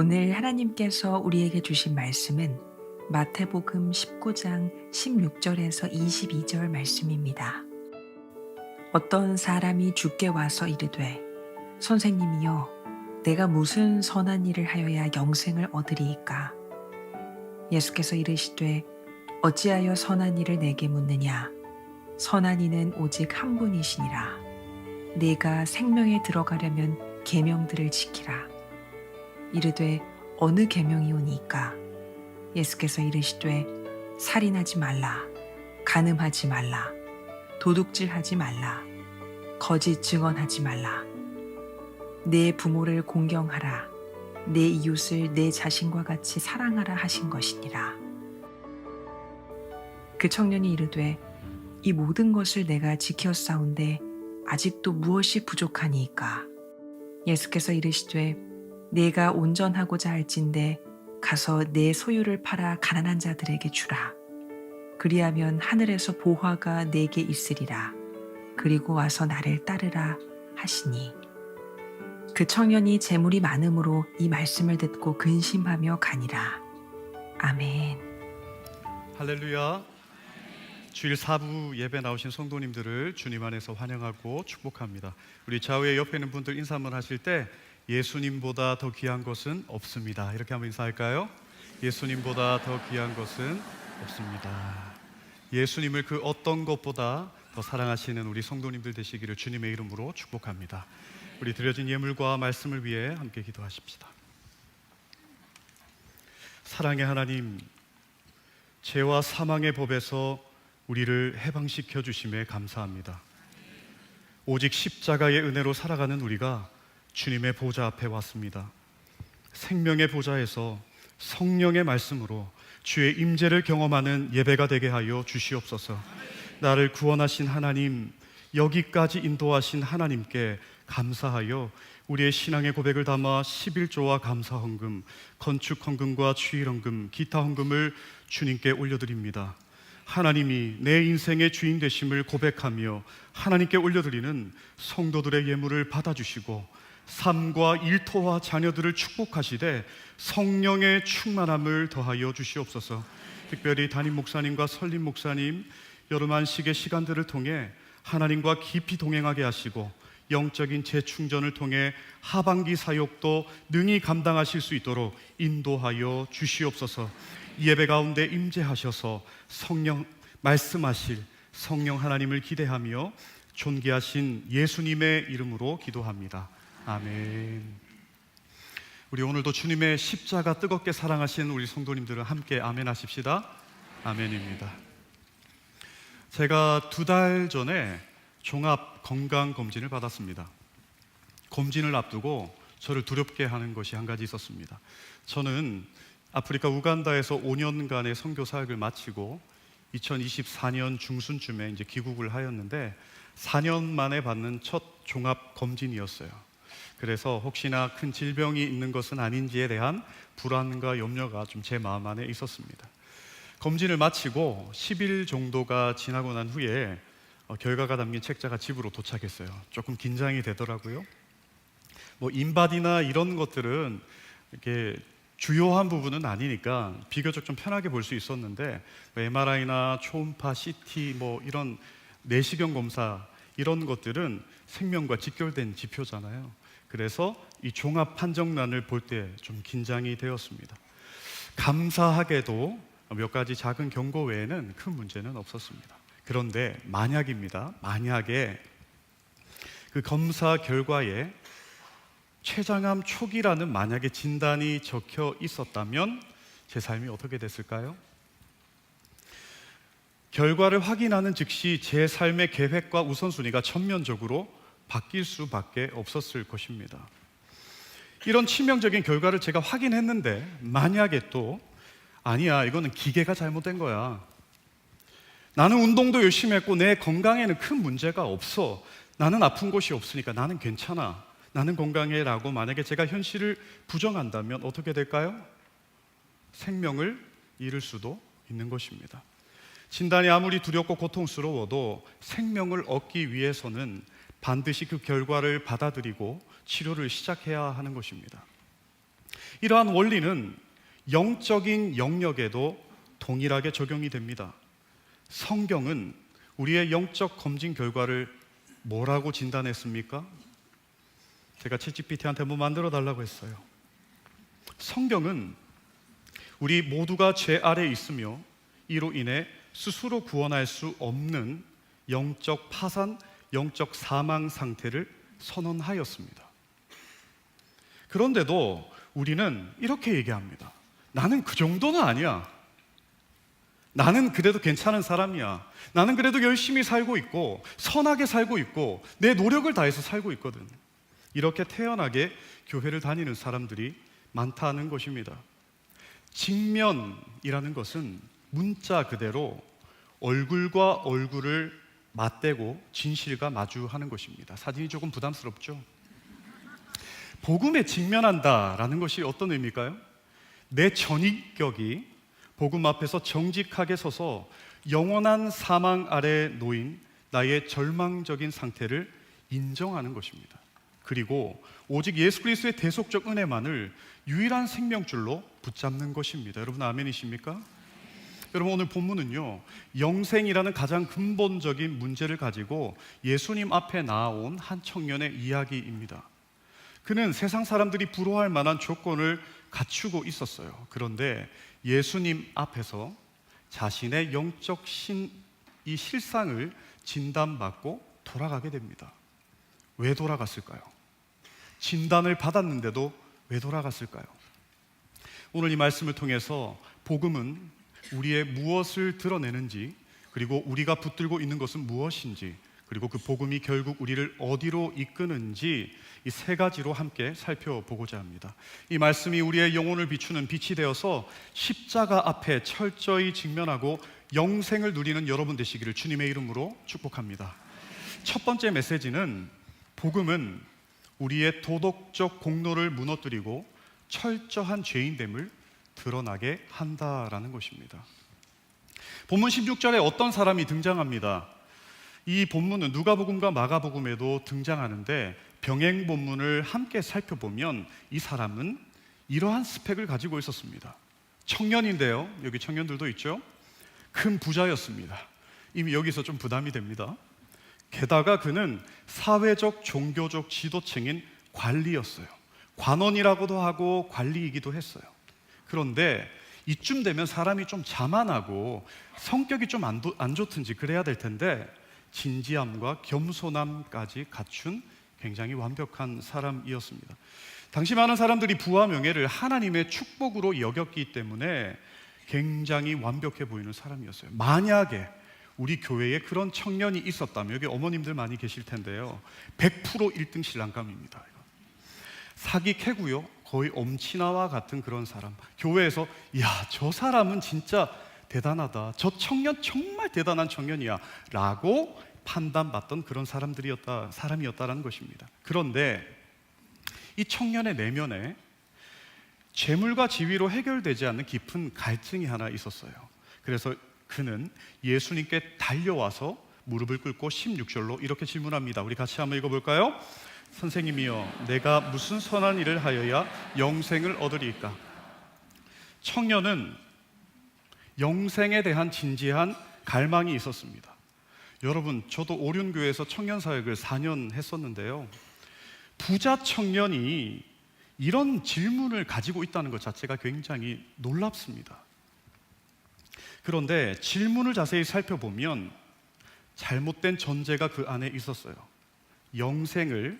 오늘 하나님께서 우리에게 주신 말씀은 마태복음 19장 16절에서 22절 말씀입니다. 어떤 사람이 주께 와서 이르되 선생님이여 내가 무슨 선한 일을 하여야 영생을 얻으리이까? 예수께서 이르시되 어찌하여 선한 일을 내게 묻느냐? 선한 이는 오직 한 분이시니라. 네가 생명에 들어가려면 계명들을 지키라. 이르되 어느 계명이오니까? 예수께서 이르시되 살인하지 말라, 간음하지 말라, 도둑질하지 말라, 거짓 증언하지 말라, 내 부모를 공경하라, 내 이웃을 내 자신과 같이 사랑하라 하신 것이니라. 그 청년이 이르되 이 모든 것을 내가 지켰사온데 아직도 무엇이 부족하니이까? 예수께서 이르시되 내가 온전하고자 할진대 가서 내 소유를 팔아 가난한 자들에게 주라. 그리하면 하늘에서 보화가 내게 있으리라. 그리고 와서 나를 따르라 하시니. 그 청년이 재물이 많음으로 이 말씀을 듣고 근심하며 가니라. 아멘. 할렐루야. 주일 4부 예배 나오신 성도님들을 주님 안에서 환영하고 축복합니다. 우리 좌우에 옆에 있는 분들 인사 한번 하실 때 예수님보다 더 귀한 것은 없습니다. 이렇게 한번 인사할까요? 예수님보다 더 귀한 것은 없습니다. 예수님을 그 어떤 것보다 더 사랑하시는 우리 성도님들 되시기를 주님의 이름으로 축복합니다. 우리 드려진 예물과 말씀을 위해 함께 기도하십시다. 사랑의 하나님, 죄와 사망의 법에서 우리를 해방시켜 주심에 감사합니다. 오직 십자가의 은혜로 살아가는 우리가 주님의 보좌 앞에 왔습니다. 생명의 보좌에서 성령의 말씀으로 주의 임재를 경험하는 예배가 되게 하여 주시옵소서. 나를 구원하신 하나님, 여기까지 인도하신 하나님께 감사하여 우리의 신앙의 고백을 담아 11조와 감사 헌금, 건축 헌금과 주일 헌금, 기타 헌금을 주님께 올려드립니다. 하나님이 내 인생의 주인 되심을 고백하며 하나님께 올려드리는 성도들의 예물을 받아주시고 삶과 일터와 자녀들을 축복하시되 성령의 충만함을 더하여 주시옵소서. 특별히 담임 목사님과 설립 목사님 여름 안식의 시간들을 통해 하나님과 깊이 동행하게 하시고 영적인 재충전을 통해 하반기 사역도 능히 감당하실 수 있도록 인도하여 주시옵소서. 예배 가운데 임재하셔서 성령 말씀하실 성령 하나님을 기대하며 존귀하신 예수님의 이름으로 기도합니다. 아멘. 우리 오늘도 주님의 십자가 뜨겁게 사랑하시는 우리 성도님들은 함께 아멘 하십시다. 아멘입니다. 제가 2달 전에 종합 건강검진을 받았습니다. 검진을 앞두고 저를 두렵게 하는 것이 한 가지 있었습니다. 저는 아프리카 우간다에서 5년간의 선교 사역을 마치고 2024년 중순쯤에 이제 귀국을 하였는데 4년 만에 받는 첫 종합 검진이었어요. 그래서 혹시나 큰 질병이 있는 것은 아닌지에 대한 불안과 염려가 좀 제 마음 안에 있었습니다. 검진을 마치고 10일 정도가 지나고 난 후에 결과가 담긴 책자가 집으로 도착했어요. 조금 긴장이 되더라고요. 인바디나 이런 것들은 이렇게 주요한 부분은 아니니까 비교적 좀 편하게 볼 수 있었는데 MRI나 초음파, CT 이런 내시경 검사 이런 것들은 생명과 직결된 지표잖아요. 그래서 이 종합 판정란을 볼 때 좀 긴장이 되었습니다. 감사하게도 몇 가지 작은 경고 외에는 큰 문제는 없었습니다. 그런데 만약에 그 검사 결과에 췌장암 초기라는 만약에 진단이 적혀 있었다면 제 삶이 어떻게 됐을까요? 결과를 확인하는 즉시 제 삶의 계획과 우선순위가 전면적으로 바뀔 수밖에 없었을 것입니다. 이런 치명적인 결과를 제가 확인했는데 만약에 또 아니야, 이거는 기계가 잘못된 거야. 나는 운동도 열심히 했고 내 건강에는 큰 문제가 없어. 나는 아픈 곳이 없으니까 나는 괜찮아. 나는 건강해 라고 만약에 제가 현실을 부정한다면 어떻게 될까요? 생명을 잃을 수도 있는 것입니다. 진단이 아무리 두렵고 고통스러워도 생명을 얻기 위해서는 반드시 그 결과를 받아들이고 치료를 시작해야 하는 것입니다. 이러한 원리는 영적인 영역에도 동일하게 적용이 됩니다. 성경은 우리의 영적 검진 결과를 뭐라고 진단했습니까? 제가 챗GPT한테 뭐 만들어 달라고 했어요. 성경은 우리 모두가 죄 아래 있으며 이로 인해 스스로 구원할 수 없는 영적 파산, 영적 사망 상태를 선언하였습니다. 그런데도 우리는 이렇게 얘기합니다. 나는 그 정도는 아니야. 나는 그래도 괜찮은 사람이야. 나는 그래도 열심히 살고 있고 선하게 살고 있고 내 노력을 다해서 살고 있거든. 이렇게 태연하게 교회를 다니는 사람들이 많다는 것입니다. 직면이라는 것은 문자 그대로 얼굴과 얼굴을 맞대고 진실과 마주하는 것입니다. 사진이 조금 부담스럽죠? 복음에 직면한다라는 것이 어떤 의미일까요? 내 전인격이 복음 앞에서 정직하게 서서 영원한 사망 아래 놓인 나의 절망적인 상태를 인정하는 것입니다. 그리고 오직 예수 그리스도의 대속적 은혜만을 유일한 생명줄로 붙잡는 것입니다. 여러분 아멘이십니까? 여러분 오늘 본문은요, 영생이라는 가장 근본적인 문제를 가지고 예수님 앞에 나온 한 청년의 이야기입니다. 그는 세상 사람들이 부러워할 만한 조건을 갖추고 있었어요. 그런데 예수님 앞에서 자신의 영적 이 실상을 진단받고 돌아가게 됩니다. 왜 돌아갔을까요? 진단을 받았는데도 왜 돌아갔을까요? 오늘 이 말씀을 통해서 복음은 우리의 무엇을 드러내는지, 그리고 우리가 붙들고 있는 것은 무엇인지, 그리고 그 복음이 결국 우리를 어디로 이끄는지 이 세 가지로 함께 살펴보고자 합니다. 이 말씀이 우리의 영혼을 비추는 빛이 되어서 십자가 앞에 철저히 직면하고 영생을 누리는 여러분 되시기를 주님의 이름으로 축복합니다. 첫 번째 메시지는 복음은 우리의 도덕적 공로를 무너뜨리고 철저한 죄인됨을 드러나게 한다라는 것입니다. 본문 16절에 어떤 사람이 등장합니다. 이 본문은 누가복음과 마가복음에도 등장하는데 병행 본문을 함께 살펴보면 이 사람은 이러한 스펙을 가지고 있었습니다. 청년인데요, 여기 청년들도 있죠. 큰 부자였습니다. 이미 여기서 좀 부담이 됩니다. 게다가 그는 사회적 종교적 지도층인 관리였어요. 관원이라고도 하고 관리이기도 했어요. 그런데 이쯤 되면 사람이 좀 자만하고 성격이 좀 안 좋든지 그래야 될 텐데 진지함과 겸손함까지 갖춘 굉장히 완벽한 사람이었습니다. 당시 많은 사람들이 부와 명예를 하나님의 축복으로 여겼기 때문에 굉장히 완벽해 보이는 사람이었어요. 만약에 우리 교회에 그런 청년이 있었다면, 여기 어머님들 많이 계실 텐데요, 100% 1등 신랑감입니다. 사기 캐고요, 거의 엄친아와 같은 그런 사람. 교회에서 야, 저 사람은 진짜 대단하다, 저 청년 정말 대단한 청년이야 라고 판단받던 그런 사람이었다라는 것입니다. 그런데 이 청년의 내면에 재물과 지위로 해결되지 않는 깊은 갈증이 하나 있었어요. 그래서 그는 예수님께 달려와서 무릎을 꿇고 16절로 이렇게 질문합니다. 우리 같이 한번 읽어볼까요? 선생님이여, 내가 무슨 선한 일을 하여야 영생을 얻으리이까? 청년은 영생에 대한 진지한 갈망이 있었습니다. 여러분, 저도 오륜교회에서 청년사역을 4년 했었는데요, 부자 청년이 이런 질문을 가지고 있다는 것 자체가 굉장히 놀랍습니다. 그런데 질문을 자세히 살펴보면 잘못된 전제가 그 안에 있었어요. 영생을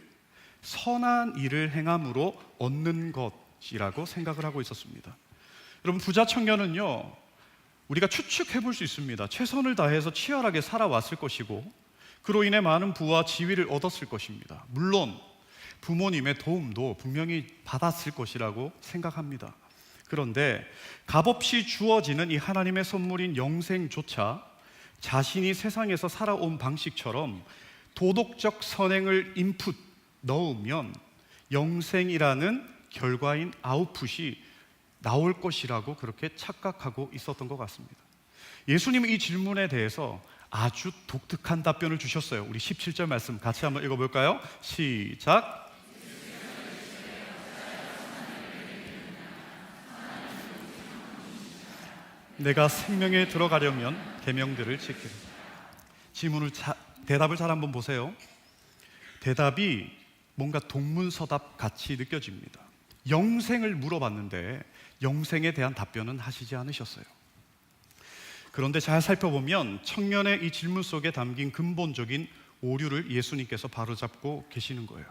선한 일을 행함으로 얻는 것이라고 생각을 하고 있었습니다. 여러분, 부자 청년은요, 우리가 추측해 볼 수 있습니다. 최선을 다해서 치열하게 살아왔을 것이고 그로 인해 많은 부와 지위를 얻었을 것입니다. 물론 부모님의 도움도 분명히 받았을 것이라고 생각합니다. 그런데 값없이 주어지는 이 하나님의 선물인 영생조차 자신이 세상에서 살아온 방식처럼 도덕적 선행을 인풋 넣으면 영생이라는 결과인 아웃풋이 나올 것이라고 그렇게 착각하고 있었던 것 같습니다. 예수님은 이 질문에 대해서 아주 독특한 답변을 주셨어요. 우리 17절 말씀 같이 한번 읽어볼까요? 시작. 내가 생명에 들어가려면 계명들을 지키라. 대답을 잘 한번 보세요. 대답이 뭔가 동문서답 같이 느껴집니다. 영생을 물어봤는데 영생에 대한 답변은 하시지 않으셨어요. 그런데 잘 살펴보면 청년의 이 질문 속에 담긴 근본적인 오류를 예수님께서 바로잡고 계시는 거예요.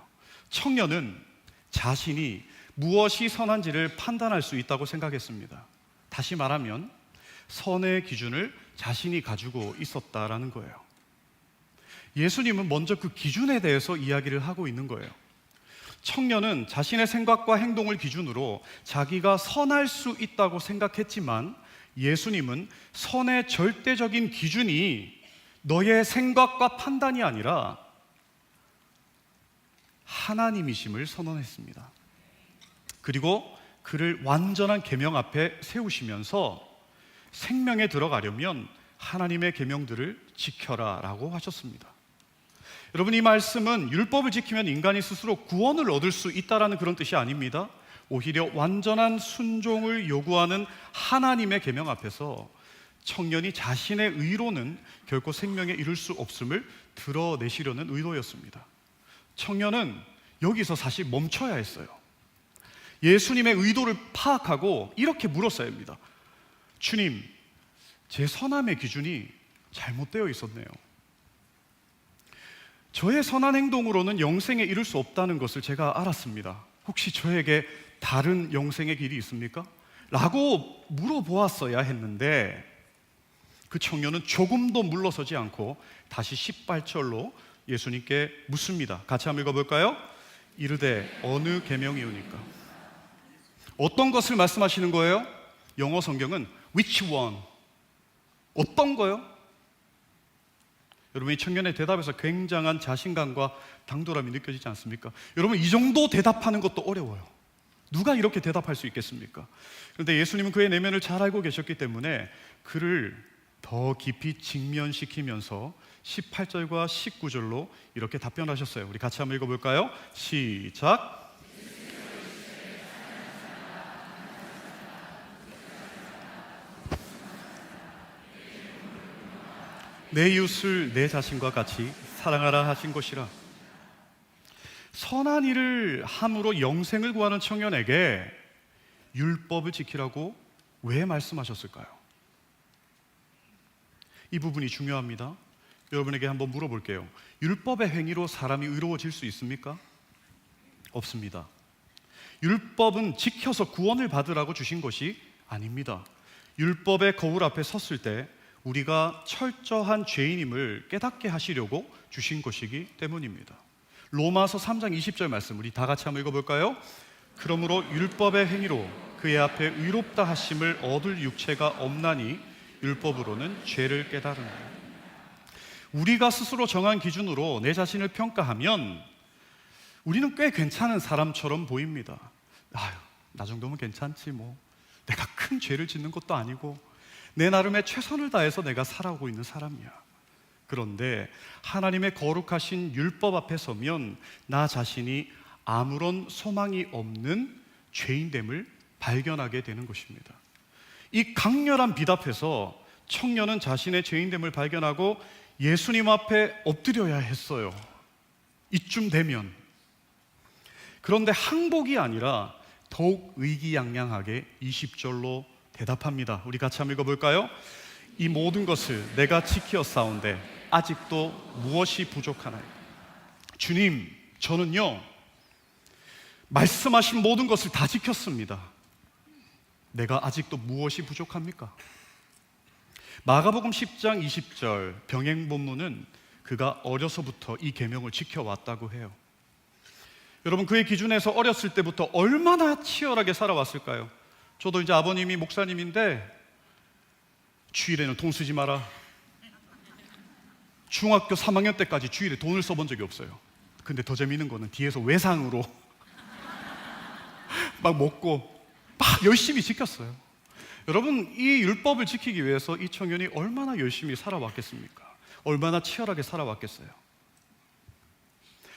청년은 자신이 무엇이 선한지를 판단할 수 있다고 생각했습니다. 다시 말하면 선의 기준을 자신이 가지고 있었다라는 거예요. 예수님은 먼저 그 기준에 대해서 이야기를 하고 있는 거예요. 청년은 자신의 생각과 행동을 기준으로 자기가 선할 수 있다고 생각했지만 예수님은 선의 절대적인 기준이 너의 생각과 판단이 아니라 하나님이심을 선언했습니다. 그리고 그를 완전한 계명 앞에 세우시면서 생명에 들어가려면 하나님의 계명들을 지켜라 라고 하셨습니다. 여러분, 이 말씀은 율법을 지키면 인간이 스스로 구원을 얻을 수 있다는 그런 뜻이 아닙니다. 오히려 완전한 순종을 요구하는 하나님의 계명 앞에서 청년이 자신의 의로는 결코 생명에 이를 수 없음을 드러내시려는 의도였습니다. 청년은 여기서 사실 멈춰야 했어요. 예수님의 의도를 파악하고 이렇게 물었어야 합니다. 주님, 제 선함의 기준이 잘못되어 있었네요. 저의 선한 행동으로는 영생에 이를 수 없다는 것을 제가 알았습니다. 혹시 저에게 다른 영생의 길이 있습니까? 라고 물어보았어야 했는데 그 청년은 조금도 물러서지 않고 다시 18절로 예수님께 묻습니다. 같이 한번 읽어볼까요? 이르되 어느 계명이오니까? 어떤 것을 말씀하시는 거예요? 영어 성경은 which one? 어떤 거요? 여러분, 이 청년의 대답에서 굉장한 자신감과 당돌함이 느껴지지 않습니까? 여러분, 이 정도 대답하는 것도 어려워요. 누가 이렇게 대답할 수 있겠습니까? 그런데 예수님은 그의 내면을 잘 알고 계셨기 때문에 그를 더 깊이 직면시키면서 18절과 19절로 이렇게 답변하셨어요. 우리 같이 한번 읽어볼까요? 시작. 내 이웃을 내 자신과 같이 사랑하라 하신 것이라. 선한 일을 함으로 영생을 구하는 청년에게 율법을 지키라고 왜 말씀하셨을까요? 이 부분이 중요합니다. 여러분에게 한번 물어볼게요. 율법의 행위로 사람이 의로워질 수 있습니까? 없습니다. 율법은 지켜서 구원을 받으라고 주신 것이 아닙니다. 율법의 거울 앞에 섰을 때 우리가 철저한 죄인임을 깨닫게 하시려고 주신 것이기 때문입니다. 로마서 3장 20절 말씀 우리 다 같이 한번 읽어볼까요? 그러므로 율법의 행위로 그의 앞에 의롭다 하심을 얻을 육체가 없나니 율법으로는 죄를 깨달으나. 우리가 스스로 정한 기준으로 내 자신을 평가하면 우리는 꽤 괜찮은 사람처럼 보입니다. 아유, 나 정도면 괜찮지 뭐. 내가 큰 죄를 짓는 것도 아니고 내 나름의 최선을 다해서 내가 살아오고 있는 사람이야. 그런데 하나님의 거룩하신 율법 앞에 서면 나 자신이 아무런 소망이 없는 죄인됨을 발견하게 되는 것입니다. 이 강렬한 빛 앞에서 청년은 자신의 죄인됨을 발견하고 예수님 앞에 엎드려야 했어요. 이쯤 되면. 그런데 항복이 아니라 더욱 의기양양하게 20절로 대답합니다. 우리 같이 한번 읽어볼까요? 이 모든 것을 내가 지키었사온데 아직도 무엇이 부족하나요? 주님, 저는요 말씀하신 모든 것을 다 지켰습니다. 내가 아직도 무엇이 부족합니까? 마가복음 10장 20절 병행 본문은 그가 어려서부터 이 계명을 지켜왔다고 해요. 여러분, 그의 기준에서 어렸을 때부터 얼마나 치열하게 살아왔을까요? 저도 이제 아버님이 목사님인데 주일에는 돈 쓰지 마라. 중학교 3학년 때까지 주일에 돈을 써본 적이 없어요. 근데 더 재미있는 거는 뒤에서 외상으로 막 먹고 막 열심히 지켰어요. 여러분, 이 율법을 지키기 위해서 이 청년이 얼마나 열심히 살아왔겠습니까? 얼마나 치열하게 살아왔겠어요?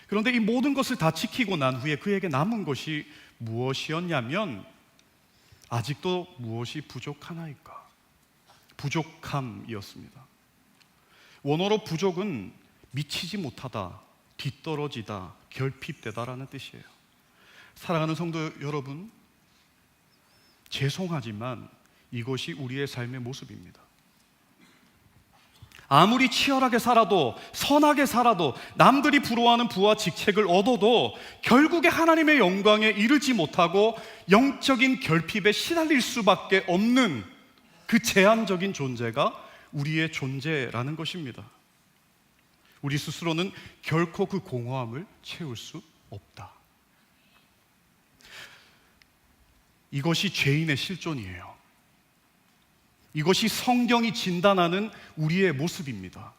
그런데 이 모든 것을 다 지키고 난 후에 그에게 남은 것이 무엇이었냐면 아직도 무엇이 부족하나이까? 부족함이었습니다. 원어로 부족은 미치지 못하다, 뒤떨어지다, 결핍되다라는 뜻이에요. 사랑하는 성도 여러분, 죄송하지만 이것이 우리의 삶의 모습입니다. 아무리 치열하게 살아도, 선하게 살아도, 남들이 부러워하는 부와 직책을 얻어도 결국에 하나님의 영광에 이르지 못하고 영적인 결핍에 시달릴 수밖에 없는 그 제한적인 존재가 우리의 존재라는 것입니다. 우리 스스로는 결코 그 공허함을 채울 수 없다. 이것이 죄인의 실존이에요. 이것이 성경이 진단하는 우리의 모습입니다.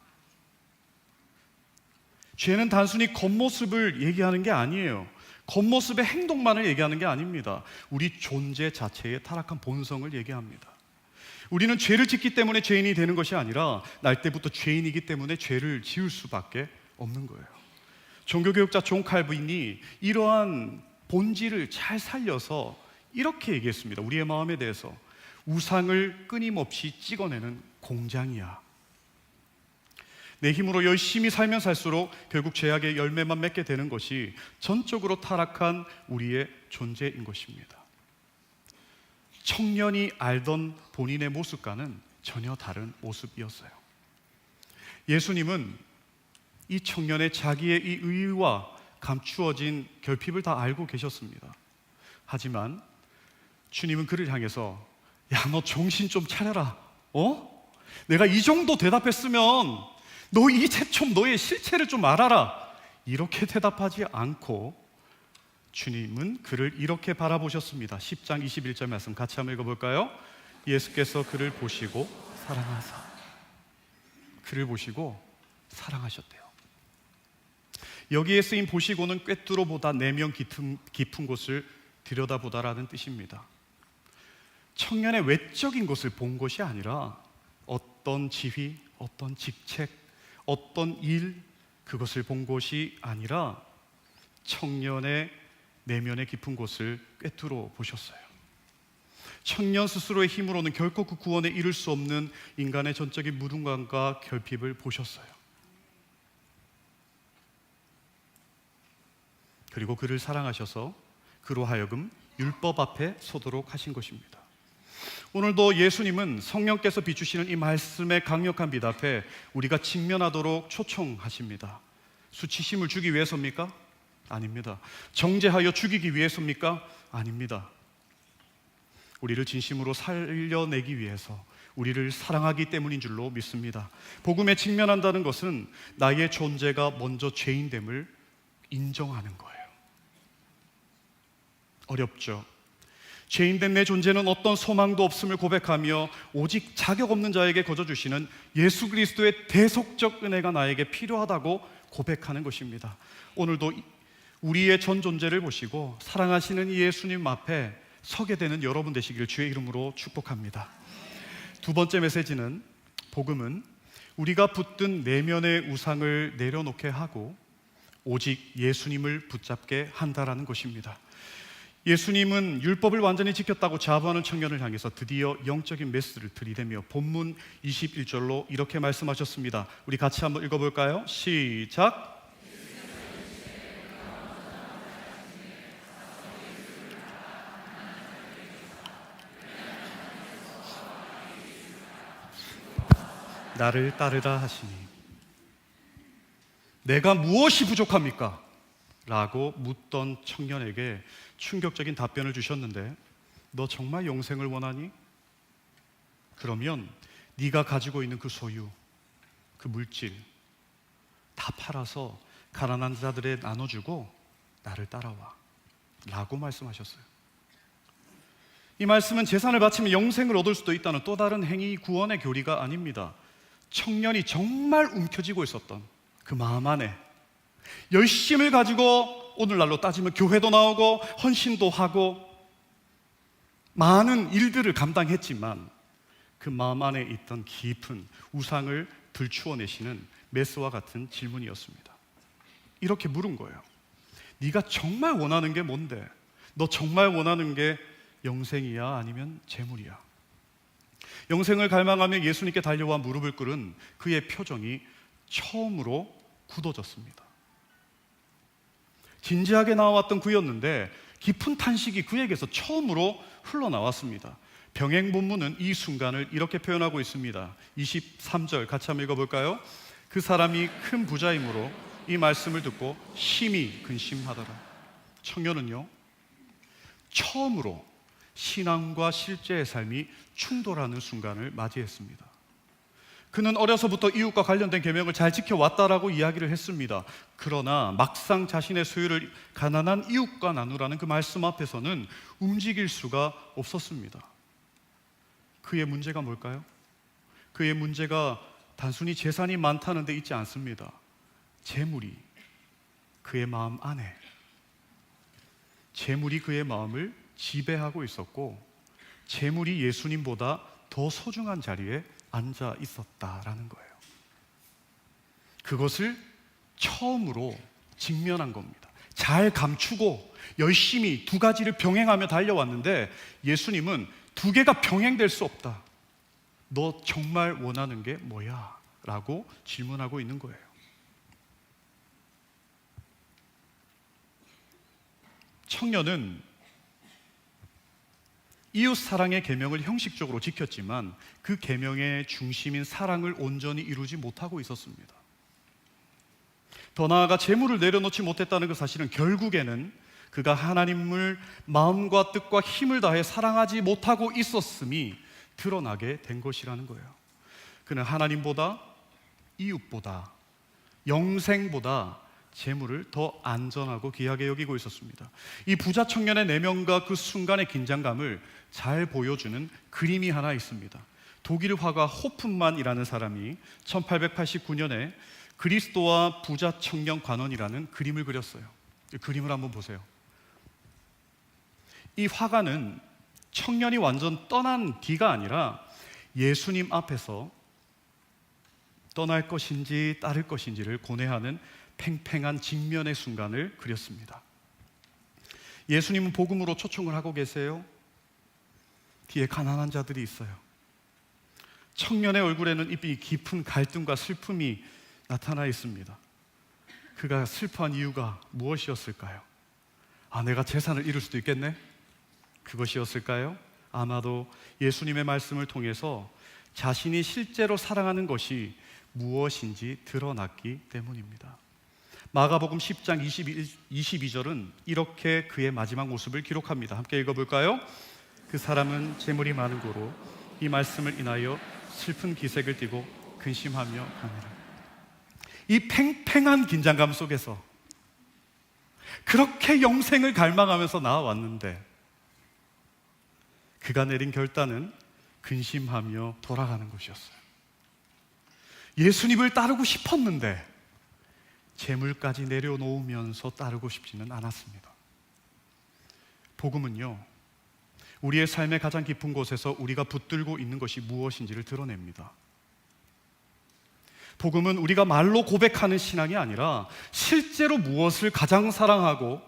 죄는 단순히 겉모습을 얘기하는 게 아니에요. 겉모습의 행동만을 얘기하는 게 아닙니다. 우리 존재 자체의 타락한 본성을 얘기합니다. 우리는 죄를 짓기 때문에 죄인이 되는 것이 아니라 날 때부터 죄인이기 때문에 죄를 지을 수밖에 없는 거예요. 종교개혁자 존 칼빈이 이러한 본질을 잘 살려서 이렇게 얘기했습니다. 우리의 마음에 대해서 우상을 끊임없이 찍어내는 공장이야. 내 힘으로 열심히 살면 살수록 결국 죄악의 열매만 맺게 되는 것이 전적으로 타락한 우리의 존재인 것입니다. 청년이 알던 본인의 모습과는 전혀 다른 모습이었어요. 예수님은 이 청년의 자기의 이 의와 감추어진 결핍을 다 알고 계셨습니다. 하지만 주님은 그를 향해서 야, 너 정신 좀 차려라. 내가 이 정도 대답했으면 너 이제 좀 너의 실체를 좀 알아라. 이렇게 대답하지 않고 주님은 그를 이렇게 바라보셨습니다. 10장 21절 말씀 같이 한번 읽어볼까요? 예수께서 그를 보시고 사랑하사. 그를 보시고 사랑하셨대요. 여기에 쓰인 보시고는 꿰뚫어보다 내면 깊은 곳을 들여다보다라는 뜻입니다. 청년의 외적인 것을 본 것이 아니라 어떤 지위, 어떤 직책, 어떤 일, 그것을 본 것이 아니라 청년의 내면의 깊은 곳을 꿰뚫어 보셨어요. 청년 스스로의 힘으로는 결코 그 구원에 이를 수 없는 인간의 전적인 무능감과 결핍을 보셨어요. 그리고 그를 사랑하셔서 그로 하여금 율법 앞에 서도록 하신 것입니다. 오늘도 예수님은 성령께서 비추시는 이 말씀의 강력한 빛 앞에 우리가 직면하도록 초청하십니다. 수치심을 주기 위해서입니까? 아닙니다. 정죄하여 죽이기 위해서입니까? 아닙니다. 우리를 진심으로 살려내기 위해서, 우리를 사랑하기 때문인 줄로 믿습니다. 복음에 직면한다는 것은 나의 존재가 먼저 죄인됨을 인정하는 거예요. 어렵죠. 죄인된 내 존재는 어떤 소망도 없음을 고백하며 오직 자격 없는 자에게 거저 주시는 예수 그리스도의 대속적 은혜가 나에게 필요하다고 고백하는 것입니다. 오늘도 우리의 전 존재를 보시고 사랑하시는 이 예수님 앞에 서게 되는 여러분 되시기를 주의 이름으로 축복합니다. 두 번째 메시지는, 복음은 우리가 붙든 내면의 우상을 내려놓게 하고 오직 예수님을 붙잡게 한다라는 것입니다. 예수님은 율법을 완전히 지켰다고 자부하는 청년을 향해서 드디어 영적인 메시지를 들이대며 본문 21절로 이렇게 말씀하셨습니다. 우리 같이 한번 읽어볼까요? 시작. 나를 따르라 하시니 내가 무엇이 부족합니까? 라고 묻던 청년에게 충격적인 답변을 주셨는데, 너 정말 영생을 원하니? 그러면 네가 가지고 있는 그 소유, 그 물질 다 팔아서 가난한 자들에 나눠주고 나를 따라와 라고 말씀하셨어요. 이 말씀은 재산을 바치면 영생을 얻을 수도 있다는 또 다른 행위 구원의 교리가 아닙니다. 청년이 정말 움켜쥐고 있었던 그 마음 안에 열심을 가지고 오늘날로 따지면 교회도 나오고 헌신도 하고 많은 일들을 감당했지만 그 마음 안에 있던 깊은 우상을 들추어내시는 메스와 같은 질문이었습니다. 이렇게 물은 거예요. 네가 정말 원하는 게 뭔데? 너 정말 원하는 게 영생이야? 아니면 재물이야? 영생을 갈망하며 예수님께 달려와 무릎을 꿇은 그의 표정이 처음으로 굳어졌습니다. 진지하게 나왔던 그였는데 깊은 탄식이 그에게서 처음으로 흘러나왔습니다. 병행 본문은 이 순간을 이렇게 표현하고 있습니다. 23절 같이 한번 읽어볼까요? 그 사람이 큰 부자이므로 이 말씀을 듣고 심히 근심하더라. 청년은요, 처음으로 신앙과 실제의 삶이 충돌하는 순간을 맞이했습니다. 그는 어려서부터 이웃과 관련된 계명을 잘 지켜왔다라고 이야기를 했습니다. 그러나 막상 자신의 소유를 가난한 이웃과 나누라는 그 말씀 앞에서는 움직일 수가 없었습니다. 그의 문제가 뭘까요? 그의 문제가 단순히 재산이 많다는 데 있지 않습니다. 재물이 그의 마음 안에, 재물이 그의 마음을 지배하고 있었고, 재물이 예수님보다 더 소중한 자리에 앉아 있었다라는 거예요. 그것을 처음으로 직면한 겁니다. 잘 감추고 열심히 두 가지를 병행하며 달려왔는데 예수님은 두 개가 병행될 수 없다. 너 정말 원하는 게 뭐야? 라고 질문하고 있는 거예요. 청년은 이웃 사랑의 계명을 형식적으로 지켰지만 그 계명의 중심인 사랑을 온전히 이루지 못하고 있었습니다. 더 나아가 재물을 내려놓지 못했다는 그 사실은 결국에는 그가 하나님을 마음과 뜻과 힘을 다해 사랑하지 못하고 있었음이 드러나게 된 것이라는 거예요. 그는 하나님보다, 이웃보다, 영생보다 재물을 더 안전하고 귀하게 여기고 있었습니다. 이 부자 청년의 내면과 그 순간의 긴장감을 잘 보여주는 그림이 하나 있습니다. 독일 화가 호프만이라는 사람이 1889년에 그리스도와 부자 청년 관원이라는 그림을 그렸어요. 이 그림을 한번 보세요. 이 화가는 청년이 완전 떠난 뒤가 아니라 예수님 앞에서 떠날 것인지 따를 것인지를 고뇌하는 팽팽한 직면의 순간을 그렸습니다. 예수님은 복음으로 초청을 하고 계세요. 뒤에 가난한 자들이 있어요. 청년의 얼굴에는 이 깊은 갈등과 슬픔이 나타나 있습니다. 그가 슬퍼한 이유가 무엇이었을까요? 내가 재산을 잃을 수도 있겠네? 그것이었을까요? 아마도 예수님의 말씀을 통해서 자신이 실제로 사랑하는 것이 무엇인지 드러났기 때문입니다. 마가복음 10장 22절은 이렇게 그의 마지막 모습을 기록합니다. 함께 읽어볼까요? 그 사람은 재물이 많은 고로 이 말씀을 인하여 슬픈 기색을 띠고 근심하며 가니라. 이 팽팽한 긴장감 속에서 그렇게 영생을 갈망하면서 나아왔는데 그가 내린 결단은 근심하며 돌아가는 것이었어요. 예수님을 따르고 싶었는데 재물까지 내려놓으면서 따르고 싶지는 않았습니다. 복음은요, 우리의 삶의 가장 깊은 곳에서 우리가 붙들고 있는 것이 무엇인지를 드러냅니다. 복음은 우리가 말로 고백하는 신앙이 아니라 실제로 무엇을 가장 사랑하고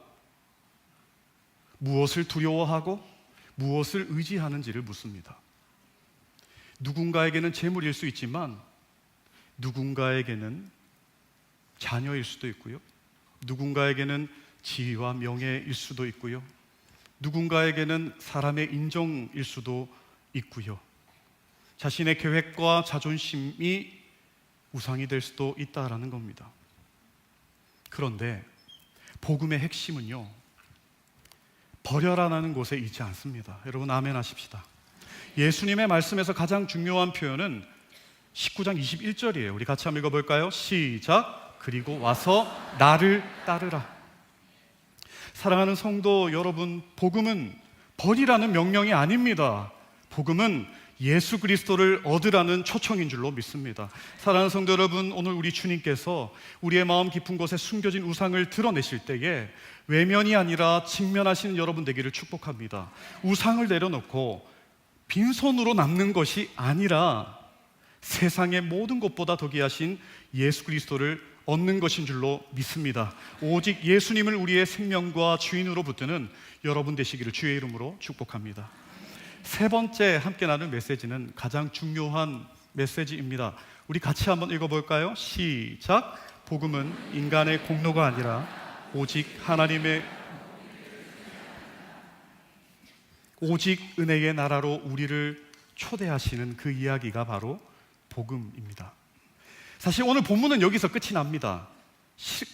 무엇을 두려워하고 무엇을 의지하는지를 묻습니다. 누군가에게는 재물일 수 있지만 누군가에게는 자녀일 수도 있고요. 누군가에게는 지위와 명예일 수도 있고요. 누군가에게는 사람의 인정일 수도 있고요. 자신의 계획과 자존심이 우상이 될 수도 있다라는 겁니다. 그런데 복음의 핵심은요, 버려라라는 곳에 있지 않습니다. 여러분 아멘 하십시다. 예수님의 말씀에서 가장 중요한 표현은 19장 21절이에요. 우리 같이 한번 읽어볼까요? 시작. 그리고 와서 나를 따르라. 사랑하는 성도 여러분, 복음은 버리라는 명령이 아닙니다. 복음은 예수 그리스도를 얻으라는 초청인 줄로 믿습니다. 사랑하는 성도 여러분, 오늘 우리 주님께서 우리의 마음 깊은 곳에 숨겨진 우상을 드러내실 때에 외면이 아니라 직면하시는 여러분 되기를 축복합니다. 우상을 내려놓고 빈손으로 남는 것이 아니라 세상의 모든 것보다 더 귀하신 예수 그리스도를 얻는 것인 줄로 믿습니다. 오직 예수님을 우리의 생명과 주인으로 붙드는 여러분 되시기를 주의 이름으로 축복합니다. 세 번째 함께 나눌 메시지는 가장 중요한 메시지입니다. 우리 같이 한번 읽어볼까요? 시작. 복음은 인간의 공로가 아니라 오직 은혜의 나라로 우리를 초대하시는 그 이야기가 바로 복음입니다. 사실 오늘 본문은 여기서 끝이 납니다.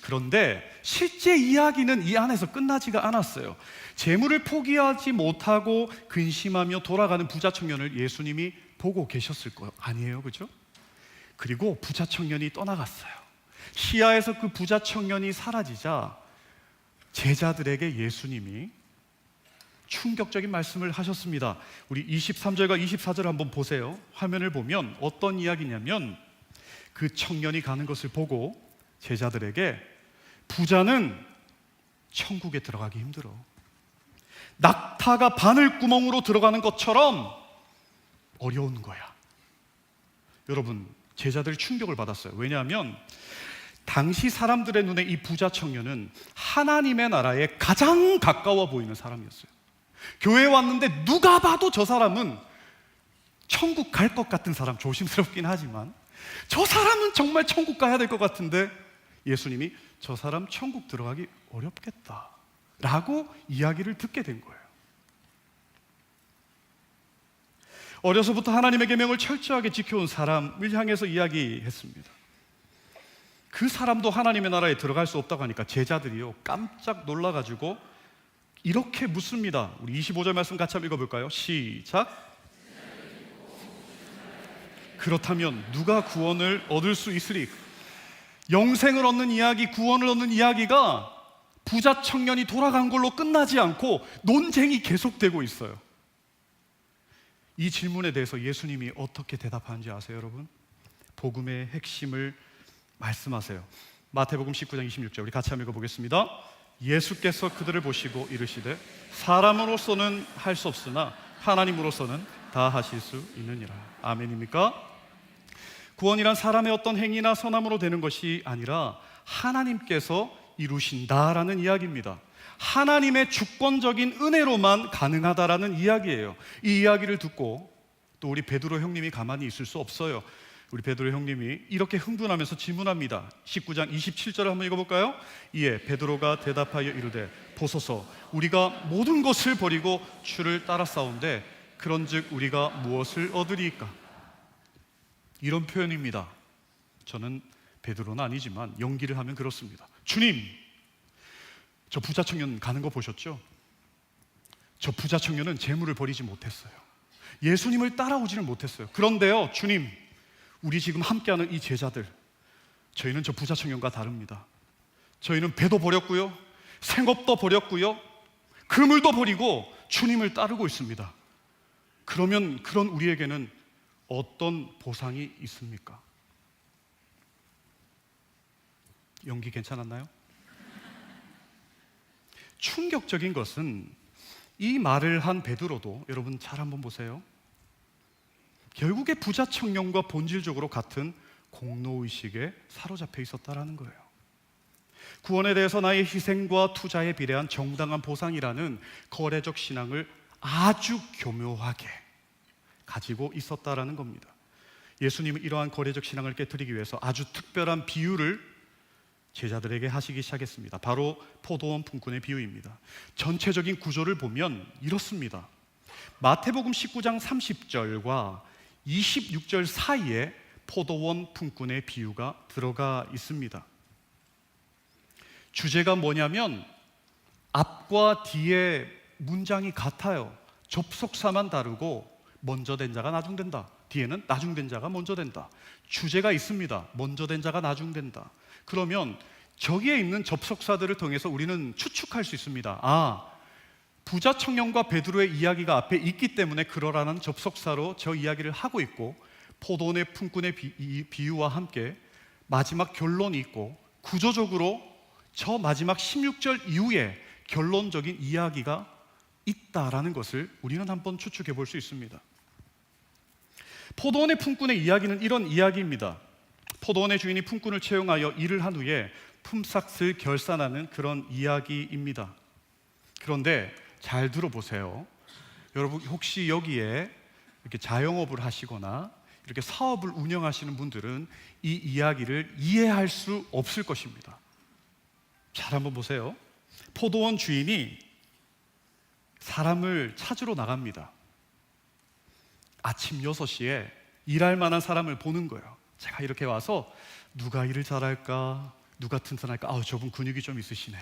그런데 실제 이야기는 이 안에서 끝나지가 않았어요. 재물을 포기하지 못하고 근심하며 돌아가는 부자 청년을 예수님이 보고 계셨을 거 아니에요, 그죠? 그리고 부자 청년이 떠나갔어요. 시야에서 그 부자 청년이 사라지자 제자들에게 예수님이 충격적인 말씀을 하셨습니다. 우리 23절과 24절 한번 보세요. 화면을 보면 어떤 이야기냐면 그 청년이 가는 것을 보고 제자들에게 부자는 천국에 들어가기 힘들어. 낙타가 바늘구멍으로 들어가는 것처럼 어려운 거야. 여러분, 제자들이 충격을 받았어요. 왜냐하면 당시 사람들의 눈에 이 부자 청년은 하나님의 나라에 가장 가까워 보이는 사람이었어요. 교회에 왔는데 누가 봐도 저 사람은 천국 갈 것 같은 사람, 조심스럽긴 하지만 저 사람은 정말 천국 가야 될 것 같은데 예수님이 저 사람 천국 들어가기 어렵겠다 라고 이야기를 듣게 된 거예요. 어려서부터 하나님의 계명을 철저하게 지켜온 사람을 향해서 이야기했습니다. 그 사람도 하나님의 나라에 들어갈 수 없다고 하니까 제자들이요 깜짝 놀라가지고 이렇게 묻습니다. 우리 25절 말씀 같이 한번 읽어볼까요? 시작. 그렇다면 누가 구원을 얻을 수 있으리까? 영생을 얻는 이야기, 구원을 얻는 이야기가 부자 청년이 돌아간 걸로 끝나지 않고 논쟁이 계속되고 있어요. 이 질문에 대해서 예수님이 어떻게 대답하는지 아세요, 여러분? 복음의 핵심을 말씀하세요. 마태복음 19장 26절 우리 같이 한번 읽어보겠습니다. 예수께서 그들을 보시고 이르시되 사람으로서는 할 수 없으나 하나님으로서는 다 하실 수 있느니라. 아멘입니까? 구원이란 사람의 어떤 행위나 선함으로 되는 것이 아니라 하나님께서 이루신다라는 이야기입니다. 하나님의 주권적인 은혜로만 가능하다라는 이야기예요. 이 이야기를 듣고 또 우리 베드로 형님이 가만히 있을 수 없어요. 우리 베드로 형님이 이렇게 흥분하면서 질문합니다. 19장 27절을 한번 읽어볼까요? 이에 베드로가 대답하여 이르되 보소서 우리가 모든 것을 버리고 주를 따라싸운데 그런즉 우리가 무엇을 얻으리이까? 이런 표현입니다. 저는 베드로는 아니지만 연기를 하면 그렇습니다. 주님, 저 부자 청년 가는 거 보셨죠? 저 부자 청년은 재물을 버리지 못했어요. 예수님을 따라오지는 못했어요. 그런데요, 주님, 우리 지금 함께하는 이 제자들, 저희는 저 부자 청년과 다릅니다. 저희는 배도 버렸고요, 생업도 버렸고요, 그물도 버리고 주님을 따르고 있습니다. 그러면 그런 우리에게는 어떤 보상이 있습니까? 연기 괜찮았나요? 충격적인 것은 이 말을 한 베드로도 여러분 잘 한번 보세요. 결국에 부자 청년과 본질적으로 같은 공로의식에 사로잡혀 있었다라는 거예요. 구원에 대해서 나의 희생과 투자에 비례한 정당한 보상이라는 거래적 신앙을 아주 교묘하게 가지고 있었다라는 겁니다. 예수님은 이러한 거래적 신앙을 깨뜨리기 위해서 아주 특별한 비유를 제자들에게 하시기 시작했습니다. 바로 포도원 품꾼의 비유입니다. 전체적인 구조를 보면 이렇습니다. 마태복음 19장 30절과 26절 사이에 포도원 품꾼의 비유가 들어가 있습니다. 주제가 뭐냐면 앞과 뒤에 문장이 같아요. 접속사만 다르고 먼저 된 자가 나중된다. 뒤에는 나중된 자가 먼저 된다. 주제가 있습니다. 먼저 된 자가 나중된다. 그러면 저기에 있는 접속사들을 통해서 우리는 추측할 수 있습니다. 아, 부자 청년과 베드로의 이야기가 앞에 있기 때문에 그러라는 접속사로 저 이야기를 하고 있고 포도원의 품꾼의 비유와 함께 마지막 결론이 있고 구조적으로 저 마지막 16절 이후에 결론적인 이야기가 있다라는 것을 우리는 한번 추측해 볼 수 있습니다. 포도원의 품꾼의 이야기는 이런 이야기입니다. 포도원의 주인이 품꾼을 채용하여 일을 한 후에 품삯을 결산하는 그런 이야기입니다. 그런데 잘 들어보세요. 여러분 혹시 여기에 이렇게 자영업을 하시거나 이렇게 사업을 운영하시는 분들은 이 이야기를 이해할 수 없을 것입니다. 잘 한번 보세요. 포도원 주인이 사람을 찾으러 나갑니다. 아침 6시에 일할 만한 사람을 보는 거예요. 제가 이렇게 와서 누가 일을 잘할까, 누가 튼튼할까, 아우 저분 근육이 좀 있으시네,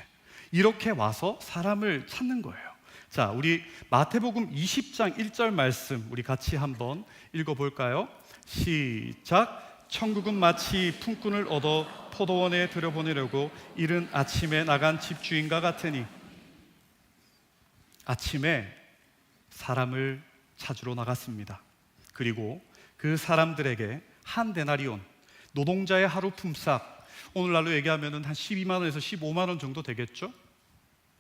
이렇게 와서 사람을 찾는 거예요. 자, 우리 마태복음 20장 1절 말씀 우리 같이 한번 읽어볼까요? 시작. 천국은 마치 품꾼을 얻어 포도원에 들여보내려고 이른 아침에 나간 집주인과 같으니. 아침에 사람을 찾으러 나갔습니다. 그리고 그 사람들에게 한 데나리온, 노동자의 하루 품삯, 오늘날로 얘기하면 한 12만 원에서 15만 원 정도 되겠죠?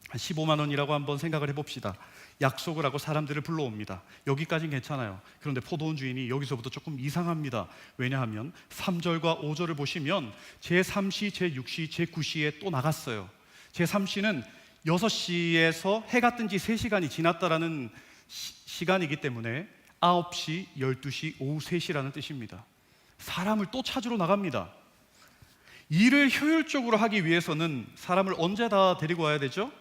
한 15만 원이라고 한번 생각을 해봅시다. 약속을 하고 사람들을 불러옵니다. 여기까지는 괜찮아요. 그런데 포도원 주인이 여기서부터 조금 이상합니다. 왜냐하면 3절과 5절을 보시면 제3시, 제6시, 제9시에 또 나갔어요. 제3시는 6시에서 해가 뜬 지 3시간이 지났다라는 시간이기 때문에 9시, 12시, 오후 3시라는 뜻입니다. 사람을 또 찾으러 나갑니다. 일을 효율적으로 하기 위해서는 사람을 언제 다 데리고 와야 되죠?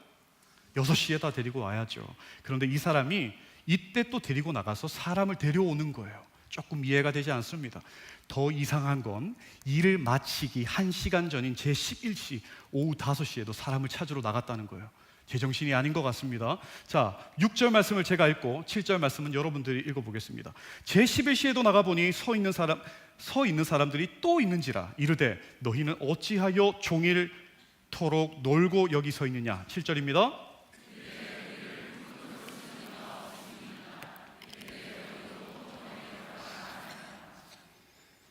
6시에 다 데리고 와야죠. 그런데 이 사람이 이때 또 데리고 나가서 사람을 데려오는 거예요. 조금 이해가 되지 않습니다. 더 이상한 건 일을 마치기 1시간 전인 제11시 오후 5시에도 사람을 찾으러 나갔다는 거예요. 제정신이 아닌 것 같습니다. 자, 6절 말씀을 제가 읽고 7절 말씀은 여러분들이 읽어보겠습니다. 제11시에도 나가보니 서 있는 사람들이 또 있는지라 이르되 너희는 어찌하여 종일토록 놀고 여기 서 있느냐. 7절입니다.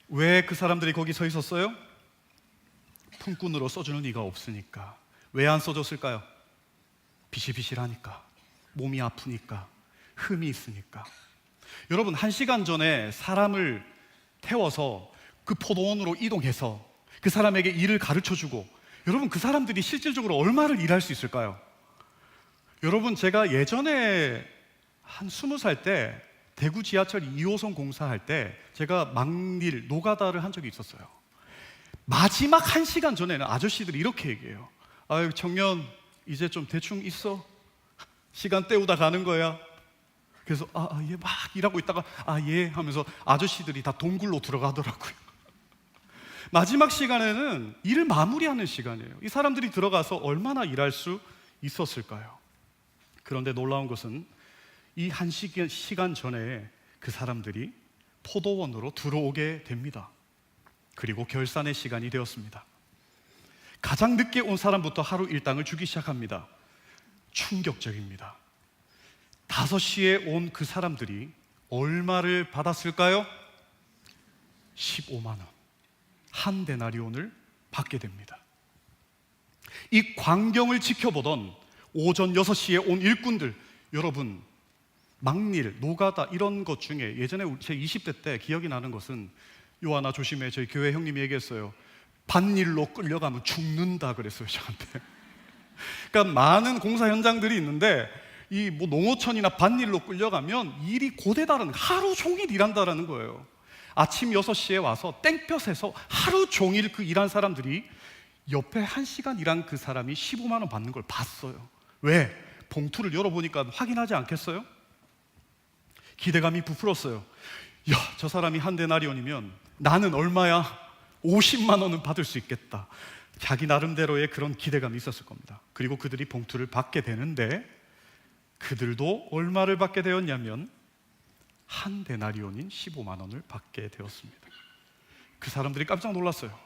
왜 그 사람들이 거기 서 있었어요? 품꾼으로 써주는 이가 없으니까. 왜 안 써줬을까요? 비실비실하니까, 몸이 아프니까, 흠이 있으니까. 여러분, 1시간 전에 사람을 태워서 그 포도원으로 이동해서 그 사람에게 일을 가르쳐주고, 여러분 그 사람들이 실질적으로 얼마를 일할 수 있을까요? 여러분, 제가 예전에 한 20살 때 대구 지하철 2호선 공사할 때 제가 막일, 노가다를 한 적이 있었어요. 마지막 1시간 전에는 아저씨들이 이렇게 얘기해요. 아유 청년, 이제 좀 대충 있어. 시간 때우다 가는 거야. 그래서 예, 막 일하고 있다가 예 하면서 아저씨들이 다 동굴로 들어가더라고요. 마지막 시간에는 일을 마무리하는 시간이에요. 이 사람들이 들어가서 얼마나 일할 수 있었을까요? 그런데 놀라운 것은 이 1시간 전에 그 사람들이 포도원으로 들어오게 됩니다. 그리고 결산의 시간이 되었습니다. 가장 늦게 온 사람부터 하루 일당을 주기 시작합니다. 충격적입니다. 5시에 온 그 사람들이 얼마를 받았을까요? 15만 원, 한 데나리온을 받게 됩니다. 이 광경을 지켜보던 오전 6시에 온 일꾼들, 여러분 막일, 노가다 이런 것 중에 예전에 제 20대 때 기억이 나는 것은, 요하나 조심해, 저희 교회 형님이 얘기했어요. 반일로 끌려가면 죽는다 그랬어요, 저한테. 그러니까 많은 공사 현장들이 있는데 이 뭐 농어촌이나 반일로 끌려가면 일이 고대다른, 하루 종일 일한다라는 거예요. 아침 6시에 와서 땡볕에서 하루 종일 그 일한 사람들이 옆에 1시간 일한 그 사람이 15만 원 받는 걸 봤어요. 왜? 봉투를 열어보니까 확인하지 않겠어요? 기대감이 부풀었어요. 야, 저 사람이 한 데나리온이면 나는 얼마야? 50만 원은 받을 수 있겠다. 자기 나름대로의 그런 기대감이 있었을 겁니다. 그리고 그들이 봉투를 받게 되는데 그들도 얼마를 받게 되었냐면 한 데나리온인 15만 원을 받게 되었습니다. 그 사람들이 깜짝 놀랐어요.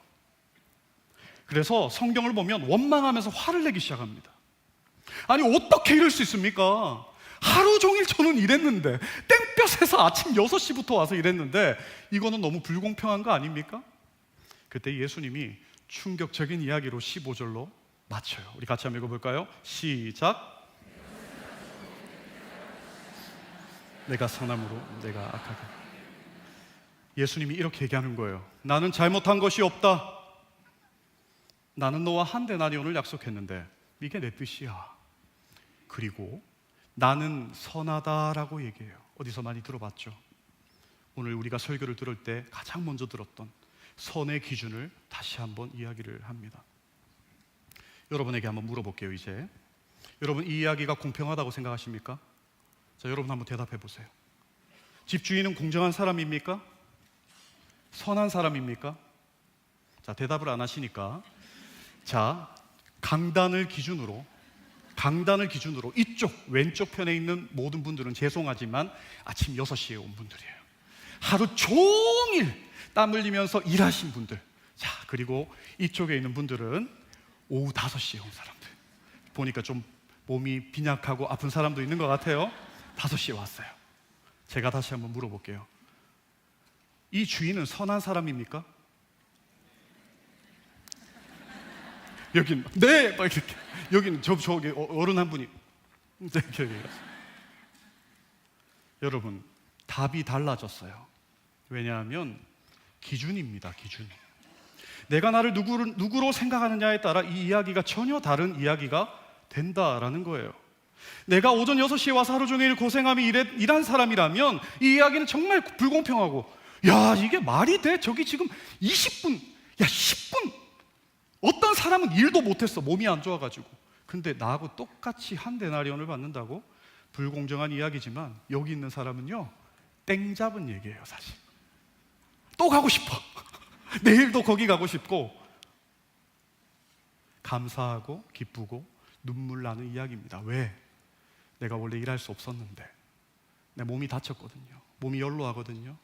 그래서 성경을 보면 원망하면서 화를 내기 시작합니다. 아니 어떻게 이럴 수 있습니까? 하루 종일 저는 일했는데, 땡볕에서 아침 6시부터 와서 일했는데 이거는 너무 불공평한 거 아닙니까? 그때 예수님이 충격적인 이야기로 15절로 맞춰요. 우리 같이 한번 읽어볼까요? 시작. 내가 선함으로 내가 악하게. 예수님이 이렇게 얘기하는 거예요. 나는 잘못한 것이 없다. 나는 너와 한 데나리온을 약속했는데 이게 내 뜻이야. 그리고 나는 선하다라고 얘기해요. 어디서 많이 들어봤죠? 오늘 우리가 설교를 들을 때 가장 먼저 들었던 선의 기준을 다시 한번 이야기를 합니다. 여러분에게 한번 물어볼게요. 이제 여러분, 이 이야기가 공평하다고 생각하십니까? 자, 여러분 한번 대답해 보세요. 집주인은 공정한 사람입니까? 선한 사람입니까? 자, 대답을 안 하시니까, 자, 강단을 기준으로 이쪽 왼쪽 편에 있는 모든 분들은 죄송하지만 아침 6시에 온 분들이에요. 하루 종일 땀 흘리면서 일하신 분들. 자, 그리고 이쪽에 있는 분들은 오후 5시에 온 사람들. 보니까 좀 몸이 빈약하고 아픈 사람도 있는 것 같아요. 5시에 왔어요. 제가 다시 한번 물어볼게요. 이 주인은 선한 사람입니까? 여긴 네, 막 이렇게. 여기는 저기 어른 한 분이 여러분, 답이 달라졌어요. 왜냐하면 기준입니다. 기준. 내가 나를 누구로 생각하느냐에 따라 이 이야기가 전혀 다른 이야기가 된다라는 거예요. 내가 오전 6시에 와서 하루 종일 고생하며 일한 사람이라면 이 이야기는 정말 불공평하고, 야, 이게 말이 돼? 저기 지금 20분, 야 10분, 어떤 사람은 일도 못했어. 몸이 안 좋아가지고. 근데 나하고 똑같이 한 데나리온을 받는다고? 불공정한 이야기지만 여기 있는 사람은요, 땡 잡은 얘기예요. 사실 또 가고 싶어. 내일도 거기 가고 싶고, 감사하고 기쁘고 눈물 나는 이야기입니다. 왜? 내가 원래 일할 수 없었는데 내 몸이 다쳤거든요. 몸이 연로하거든요.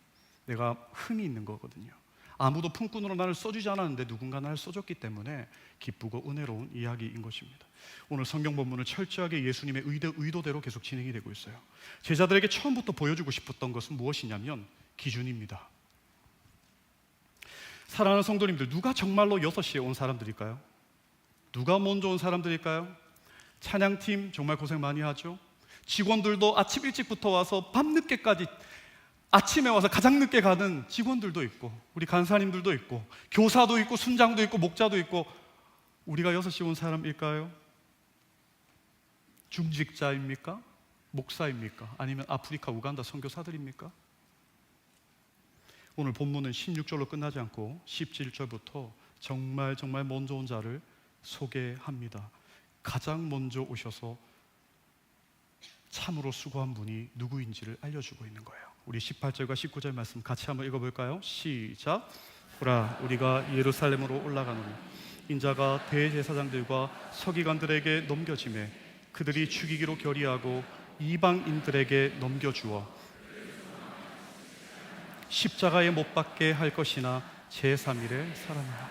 내가 흠이 있는 거거든요. 아무도 품꾼으로 나를 써주지 않았는데 누군가 나를 써줬기 때문에 기쁘고 은혜로운 이야기인 것입니다. 오늘 성경 본문은 철저하게 예수님의 의도대로 계속 진행이 되고 있어요. 제자들에게 처음부터 보여주고 싶었던 것은 무엇이냐면 기준입니다. 사랑하는 성도님들, 누가 정말로 6시에 온 사람들일까요? 누가 먼저 온 사람들일까요? 찬양팀 정말 고생 많이 하죠. 직원들도 아침 일찍부터 와서 밤늦게까지, 아침에 와서 가장 늦게 가는 직원들도 있고, 우리 간사님들도 있고, 교사도 있고, 순장도 있고, 목자도 있고. 우리가 6시에 온 사람일까요? 중직자입니까? 목사입니까? 아니면 아프리카, 우간다 선교사들입니까? 오늘 본문은 16절로 끝나지 않고 17절부터 정말 먼저 온 자를 소개합니다. 가장 먼저 오셔서 참으로 수고한 분이 누구인지를 알려주고 있는 거예요. 우리 18절과 19절 말씀 같이 한번 읽어볼까요? 시작. 보라, 우리가 예루살렘으로 올라가노니 인자가 대제사장들과 서기관들에게 넘겨지매 그들이 죽이기로 결의하고 이방인들에게 넘겨주어 십자가에 못 박게 할 것이나 제3일에 살아나라.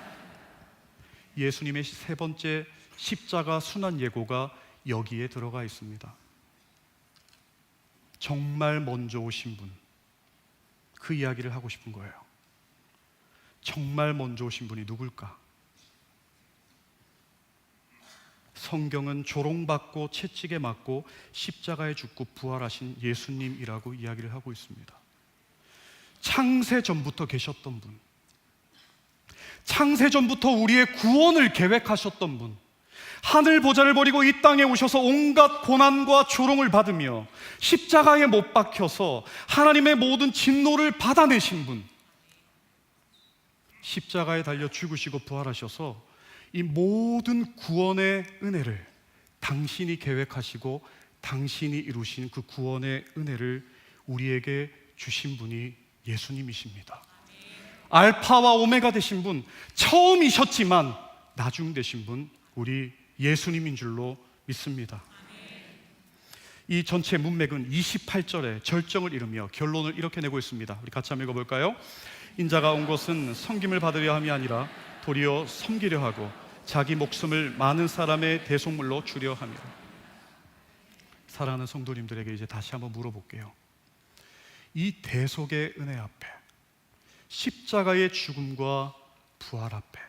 예수님의 세 번째 십자가 순환 예고가 여기에 들어가 있습니다. 정말 먼저 오신 분, 그 이야기를 하고 싶은 거예요. 정말 먼저 오신 분이 누굴까? 성경은 조롱받고 채찍에 맞고 십자가에 죽고 부활하신 예수님이라고 이야기를 하고 있습니다. 창세 전부터 계셨던 분, 창세 전부터 우리의 구원을 계획하셨던 분, 하늘 보좌를 버리고 이 땅에 오셔서 온갖 고난과 조롱을 받으며 십자가에 못 박혀서 하나님의 모든 진노를 받아내신 분, 십자가에 달려 죽으시고 부활하셔서 이 모든 구원의 은혜를 당신이 계획하시고 당신이 이루신 그 구원의 은혜를 우리에게 주신 분이 예수님이십니다. 알파와 오메가 되신 분, 처음이셨지만 나중 되신 분, 우리 예수님인 줄로 믿습니다. 이 전체 문맥은 28절에 절정을 이루며 결론을 이렇게 내고 있습니다. 우리 같이 한번 읽어볼까요? 인자가 온 것은 섬김을 받으려 함이 아니라 도리어 섬기려 하고 자기 목숨을 많은 사람의 대속물로 주려 함이라. 사랑하는 성도님들에게 이제 다시 한번 물어볼게요. 이 대속의 은혜 앞에, 십자가의 죽음과 부활 앞에,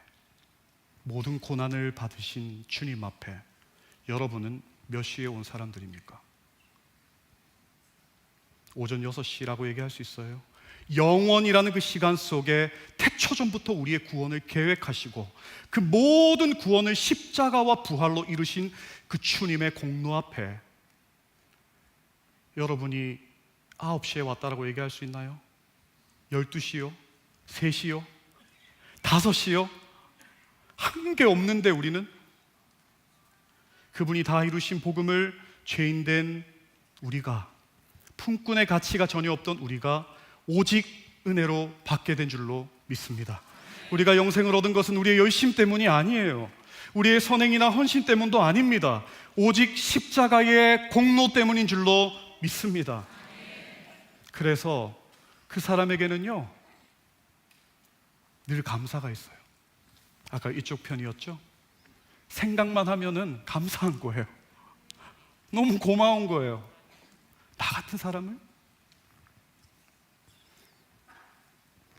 모든 고난을 받으신 주님 앞에 여러분은 몇 시에 온 사람들입니까? 오전 6시라고 얘기할 수 있어요. 영원이라는 그 시간 속에 태초 전부터 우리의 구원을 계획하시고 그 모든 구원을 십자가와 부활로 이루신 그 주님의 공로 앞에 여러분이 9시에 왔다라고 얘기할 수 있나요? 12시요? 3시요? 5시요? 한 게 없는데 우리는 그분이 다 이루신 복음을 죄인된 우리가, 품꾼의 가치가 전혀 없던 우리가 오직 은혜로 받게 된 줄로 믿습니다. 우리가 영생을 얻은 것은 우리의 열심 때문이 아니에요. 우리의 선행이나 헌신 때문도 아닙니다. 오직 십자가의 공로 때문인 줄로 믿습니다. 그래서 그 사람에게는요, 늘 감사가 있어요. 아까 이쪽 편이었죠? 생각만 하면은 감사한 거예요. 너무 고마운 거예요. 나 같은 사람을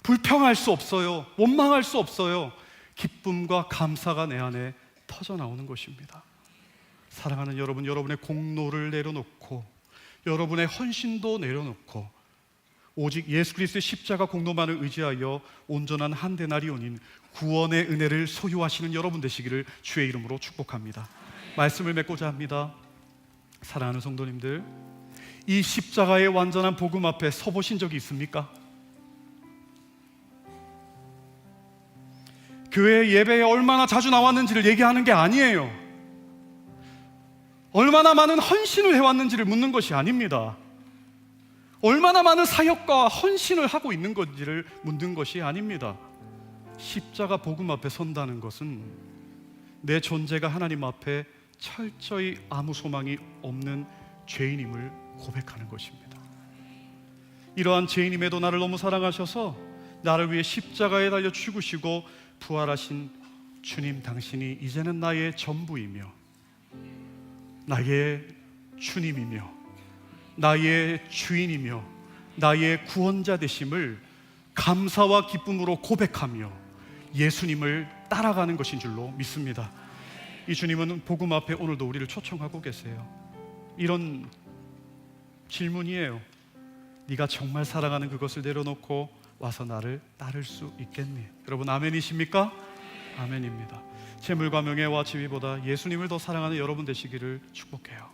불평할 수 없어요. 원망할 수 없어요. 기쁨과 감사가 내 안에 터져 나오는 것입니다. 사랑하는 여러분, 여러분의 공로를 내려놓고 여러분의 헌신도 내려놓고 오직 예수 그리스도의 십자가 공로만을 의지하여 온전한 한데나리온인 구원의 은혜를 소유하시는 여러분 되시기를 주의 이름으로 축복합니다. 말씀을 맺고자 합니다. 사랑하는 성도님들, 이 십자가의 완전한 복음 앞에 서보신 적이 있습니까? 교회 예배에 얼마나 자주 나왔는지를 얘기하는 게 아니에요. 얼마나 많은 헌신을 해왔는지를 묻는 것이 아닙니다. 얼마나 많은 사역과 헌신을 하고 있는 건지를 묻는 것이 아닙니다. 십자가 복음 앞에 선다는 것은 내 존재가 하나님 앞에 철저히 아무 소망이 없는 죄인임을 고백하는 것입니다. 이러한 죄인임에도 나를 너무 사랑하셔서 나를 위해 십자가에 달려 죽으시고 부활하신 주님, 당신이 이제는 나의 전부이며 나의 주님이며 나의 주인이며 나의 구원자 되심을 감사와 기쁨으로 고백하며 예수님을 따라가는 것인 줄로 믿습니다. 이 주님은 복음 앞에 오늘도 우리를 초청하고 계세요. 이런 질문이에요. 네가 정말 사랑하는 그것을 내려놓고 와서 나를 따를 수 있겠니? 여러분 아멘이십니까? 아멘입니다. 재물과 명예와 지위보다 예수님을 더 사랑하는 여러분 되시기를 축복해요.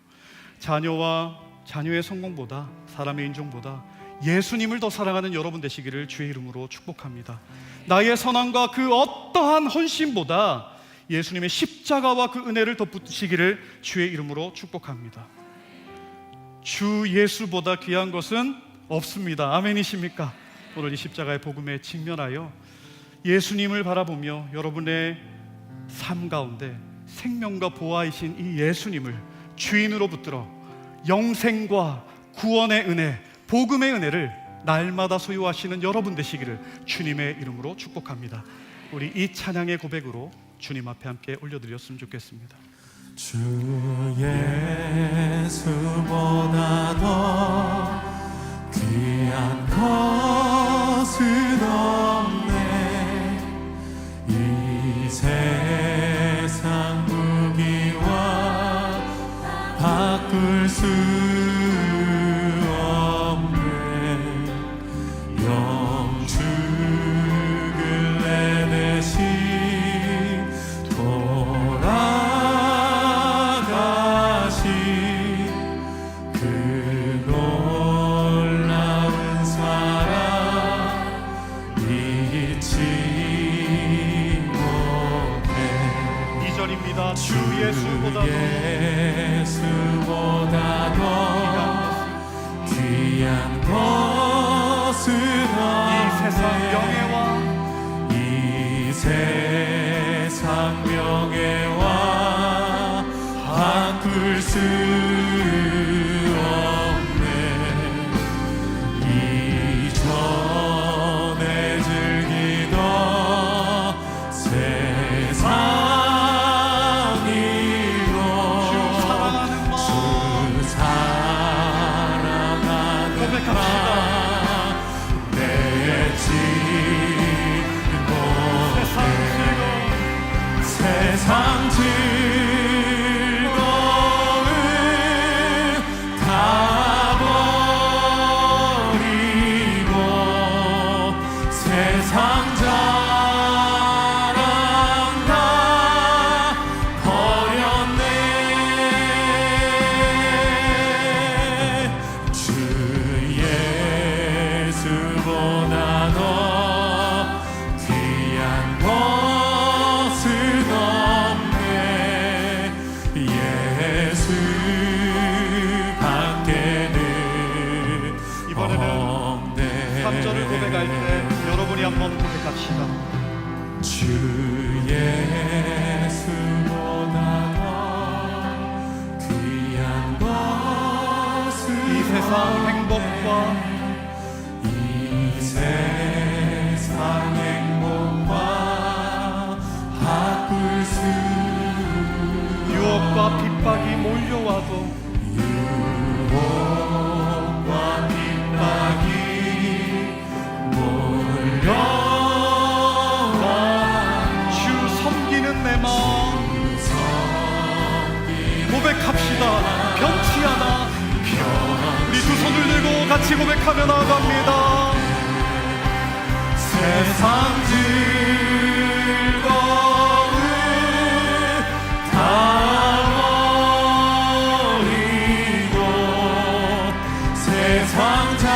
자녀의 성공보다, 사람의 인종보다 예수님을 더 사랑하는 여러분 되시기를 주의 이름으로 축복합니다. 나의 선함과 그 어떠한 헌신보다 예수님의 십자가와 그 은혜를 덧붙이기를 주의 이름으로 축복합니다. 주 예수보다 귀한 것은 없습니다. 아멘이십니까? 오늘 이 십자가의 복음에 직면하여 예수님을 바라보며 여러분의 삶 가운데 생명과 보화이신 이 예수님을 주인으로 붙들어 영생과 구원의 은혜, 복음의 은혜를 날마다 소유하시는 여러분 되시기를 주님의 이름으로 축복합니다. 우리 이 찬양의 고백으로 주님 앞에 함께 올려드렸으면 좋겠습니다. 주 예수보다 더 귀한 것은 없네. 이 세상 무기와 바꿀 수 없네. 영축을 내내시 돌아가신 그 놀라운 사랑 잊지 못해. 2절입니다. 주 예수보다 더 귀한 것은 이 세상 명예와 이 세상 명예와 바꿀 수 없네. 이전에 즐기던 세상이고 주 사랑하는 고백합시다. 내 세상 즐거움 다 버리고 세상 자랑 다 버렸네. 주 고백합시다. 주 예수보다 더 귀한 것은 이 세상 행복과 이 세상 행복과 바꿀 수 유혹과 핍박이 몰려와도 유혹과 핍박이 몰려와 주 섬기는 내 마음 고백합시다. 변치 않아. 우리 두 손을 들고 같이 고백하며 나아갑니다. 세상 즐거움 다 버리고 세상 자랑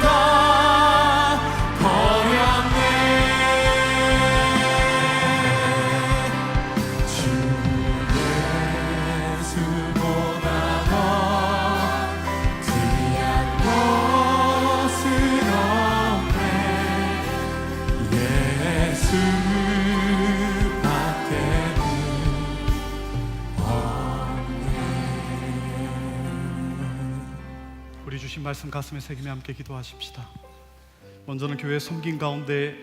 다 버렸네. 주 예수보다 더 귀한 것은 없네. 예수밖에는 우리 주신 말씀 가슴에 새기며 함께 기도하십시다. 먼저는 교회 섬긴 가운데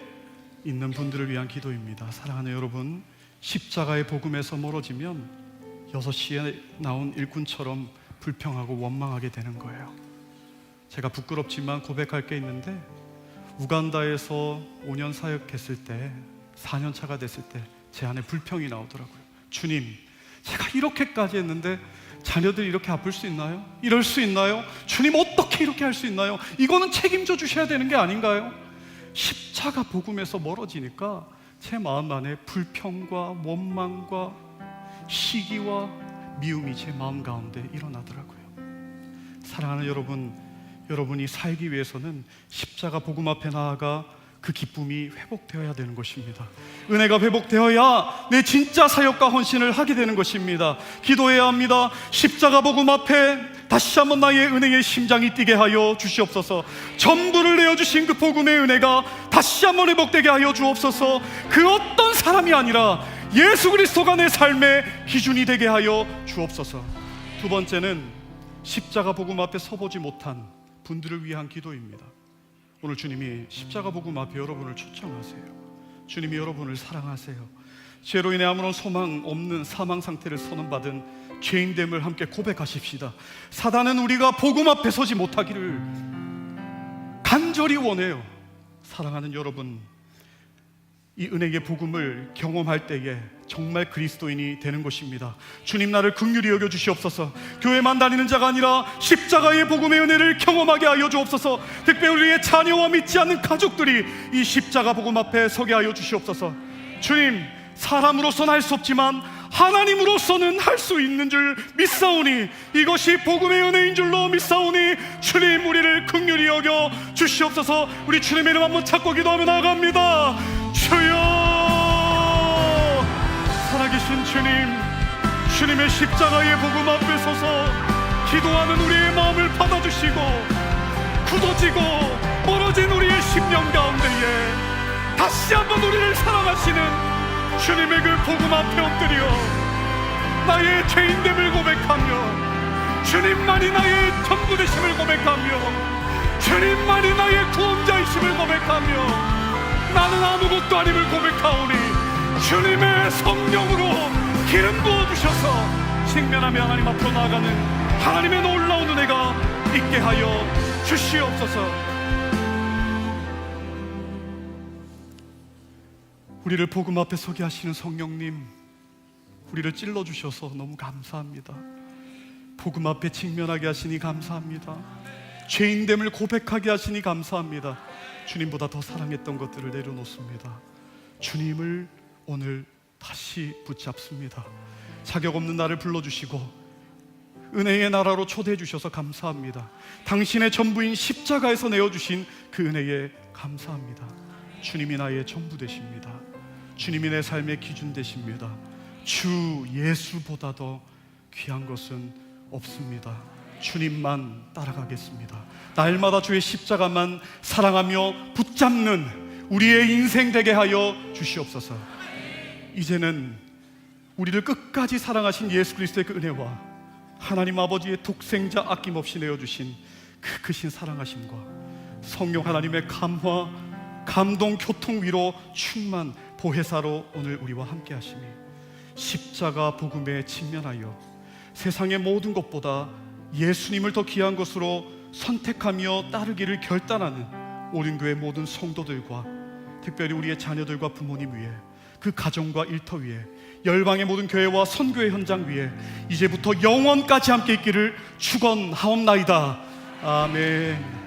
있는 분들을 위한 기도입니다. 사랑하는 여러분, 십자가의 복음에서 멀어지면 6시에 나온 일꾼처럼 불평하고 원망하게 되는 거예요. 제가 부끄럽지만 고백할 게 있는데, 우간다에서 5년 사역했을 때, 4년 차가 됐을 때 제 안에 불평이 나오더라고요. 주님, 제가 이렇게까지 했는데 자녀들이 이렇게 아플 수 있나요? 이럴 수 있나요? 주님, 어떻게 이렇게 할 수 있나요? 이거는 책임져 주셔야 되는 게 아닌가요? 십자가 복음에서 멀어지니까 제 마음 안에 불평과 원망과 시기와 미움이 제 마음 가운데 일어나더라고요. 사랑하는 여러분, 여러분이 살기 위해서는 십자가 복음 앞에 나아가 그 기쁨이 회복되어야 되는 것입니다. 은혜가 회복되어야 내 진짜 사역과 헌신을 하게 되는 것입니다. 기도해야 합니다. 십자가 복음 앞에 다시 한번 나의 은혜의 심장이 뛰게 하여 주시옵소서. 전부를 내어주신 그 복음의 은혜가 다시 한번 회복되게 하여 주옵소서. 그 어떤 사람이 아니라 예수 그리스도가 내 삶의 기준이 되게 하여 주옵소서. 두 번째는 십자가 복음 앞에 서보지 못한 분들을 위한 기도입니다. 오늘 주님이 십자가 복음 앞에 여러분을 초청하세요. 주님이 여러분을 사랑하세요. 죄로 인해 아무런 소망 없는 사망 상태를 선언받은 죄인됨을 함께 고백하십시다. 사단은 우리가 복음 앞에 서지 못하기를 간절히 원해요. 사랑하는 여러분, 이 은혜의 복음을 경험할 때에 정말 그리스도인이 되는 것입니다. 주님, 나를 긍휼히 여겨 주시옵소서. 교회만 다니는 자가 아니라 십자가의 복음의 은혜를 경험하게 하여 주옵소서. 특별히 우리의 자녀와 믿지 않는 가족들이 이 십자가 복음 앞에 서게 하여 주시옵소서. 주님, 사람으로서는 할 수 없지만 하나님으로서는 할 수 있는 줄 믿사오니, 이것이 복음의 은혜인 줄로 믿사오니, 주님, 우리를 긍휼히 여겨 주시옵소서. 우리 주님의 이름 한번 찾고 기도하며 나아갑니다. 주여, 살아계신 주님, 주님의 십자가의 복음 앞에 서서 기도하는 우리의 마음을 받아주시고, 굳어지고 멀어진 우리의 심령 가운데에 다시 한번 우리를 사랑하시는 주님의 그 복음 앞에 엎드려 나의 죄인됨을 고백하며, 주님만이 나의 전부 되심을 고백하며, 주님만이 나의 구원자이심을 고백하며, 나는 아무것도 아님을 고백하오니 주님의 성령으로 기름 부어주셔서 직면하며 하나님 앞으로 나아가는 하나님의 놀라운 은혜가 있게 하여 주시옵소서. 우리를 복음 앞에 서게 하시는 성령님, 우리를 찔러주셔서 너무 감사합니다. 복음 앞에 직면하게 하시니 감사합니다. 죄인됨을 고백하게 하시니 감사합니다. 주님보다 더 사랑했던 것들을 내려놓습니다. 주님을 오늘 다시 붙잡습니다. 자격 없는 나를 불러주시고 은혜의 나라로 초대해 주셔서 감사합니다. 당신의 전부인 십자가에서 내어주신 그 은혜에 감사합니다. 주님이 나의 전부 되십니다. 주님이 내 삶의 기준 되십니다. 주 예수보다 더 귀한 것은 없습니다. 주님만 따라가겠습니다. 날마다 주의 십자가만 사랑하며 붙잡는 우리의 인생 되게 하여 주시옵소서. 이제는 우리를 끝까지 사랑하신 예수 그리스도의 그 은혜와 하나님 아버지의 독생자 아낌없이 내어주신 그 크신 사랑하심과 성령 하나님의 감화, 감동, 교통, 위로, 충만, 보혜사로 오늘 우리와 함께 하심이 십자가 복음에 직면하여 세상의 모든 것보다 예수님을 더 귀한 것으로 선택하며 따르기를 결단하는 오륜교회 모든 성도들과 특별히 우리의 자녀들과 부모님 위에, 그 가정과 일터 위에, 열방의 모든 교회와 선교의 현장 위에 이제부터 영원까지 함께 있기를 축원하옵나이다. 아멘.